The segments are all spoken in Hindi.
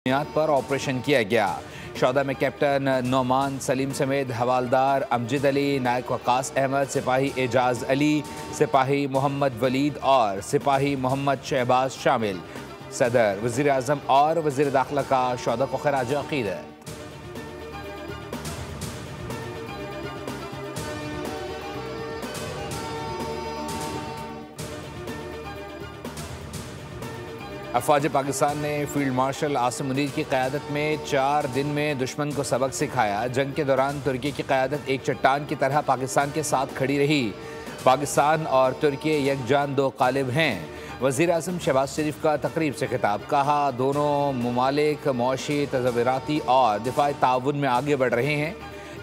बुनियाद पर ऑपरेशन किया गया। शौदा में कैप्टन नौमान सलीम समेत हवालदार अमजद अली, नायक वकास अहमद, सिपाही एजाज अली, सिपाही मोहम्मद वलीद और सिपाही मोहम्मद शहबाज शामिल। सदर, वज़ीर आज़म और वज़ीर दाखिला का शौदा को खराज अक़ीदत। अफवाज पाकिस्तान ने फील्ड मार्शल आसिम मुनीर की क़यादत में 4 दिन में दुश्मन को सबक सिखाया। जंग के दौरान तुर्की की क़यादत एक चट्टान की तरह पाकिस्तान के साथ खड़ी रही। पाकिस्तान और तुर्की यकजान दो क़ालिब हैं। वज़ीर आज़म शहबाज शरीफ का तकरीब से खिताब, कहा दोनों ममालिक मौशी, तज़व्वुराती और दिफ़ाई ताउन में आगे बढ़ रहे हैं।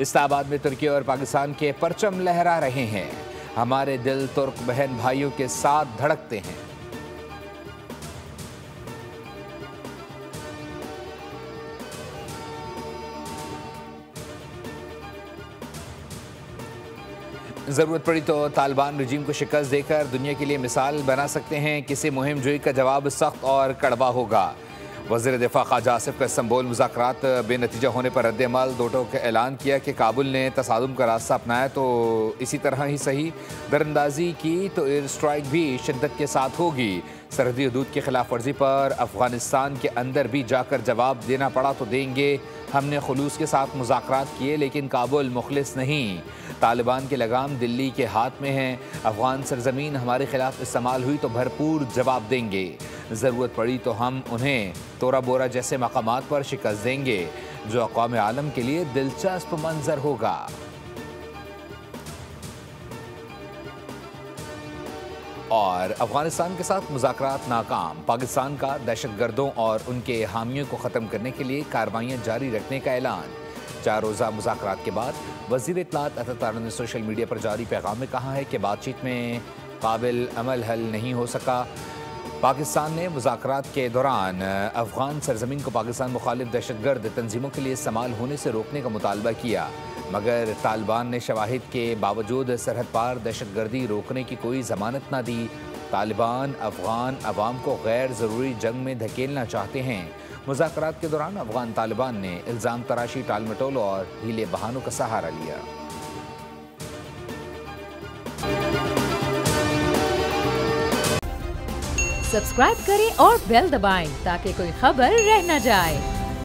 इस्लामाबाद में तुर्की और पाकिस्तान के परचम लहरा रहे हैं। हमारे दिल तुर्क बहन भाइयों के साथ धड़कते हैं। ज़रूरत पड़ी तो तालिबान रजीम को शिकस्त देकर दुनिया के लिए मिसाल बना सकते हैं। किसी मुहिम जोई का जवाब सख्त और कड़वा होगा। वज़ीर दिफ़ा ख्वाजा आसिफ का इस्तांबुल मुज़ाकरात बेनतीजा होने पर रद्द-ए-अमल। दो टोक ऐलान किया कि काबुल ने तसादुम का रास्ता अपनाया तो इसी तरह ही सही, दरअंदाजी की तो एयर स्ट्राइक भी शिद्दत के साथ होगी। सरहदी हदूद की खिलाफ वर्जी पर अफ़गानिस्तान के अंदर भी जाकर जवाब देना पड़ा तो देंगे। हमने खुलूस के साथ मुज़ाकरात किए लेकिन काबुल मुखलिस नहीं। तालिबान के लगाम दिल्ली के हाथ में है। अफ़गान सरजमीन हमारे खिलाफ इस्तेमाल हुई तो भरपूर जवाब देंगे। ज़रूरत पड़ी तो हम उन्हें तोरा बोरा जैसे मकामात पर शिकस्त देंगे जो अक़वाम आलम के लिए दिलचस्प मंजर होगा। और अफगानिस्तान के साथ मुज़ाकरात नाकाम। पाकिस्तान का दहशतगर्दों और उनके हामियों को ख़त्म करने के लिए कार्रवाइयाँ जारी रखने का ऐलान। 4 रोज़ा मुज़ाकरात के बाद वज़ीर इत्तलात अता ने सोशल मीडिया पर जारी पैगाम में कहा है कि बातचीत में काबिल अमल हल नहीं हो सका। पाकिस्तान ने मुज़ाकरात के दौरान अफ़गान सरजमीन को पाकिस्तान मुखालिफ दहशतगर्द तंजीमों के लिए इस्तेमाल होने से रोकने का मुतालबा किया, मगर तालिबान ने शवाहिद के बावजूद सरहद पार दहशतगर्दी रोकने की कोई ज़मानत न दी। तालिबान अफ़गान अवाम को गैर ज़रूरी जंग में धकेलना चाहते हैं। मुज़ाकरात के दौरान अफ़गान तालिबान ने इल्ज़ाम तराशी, टाल मटोल और हीले बहानों का सहारा लिया। सब्सक्राइब करें और बेल दबाएं ताकि कोई खबर रह न जाए।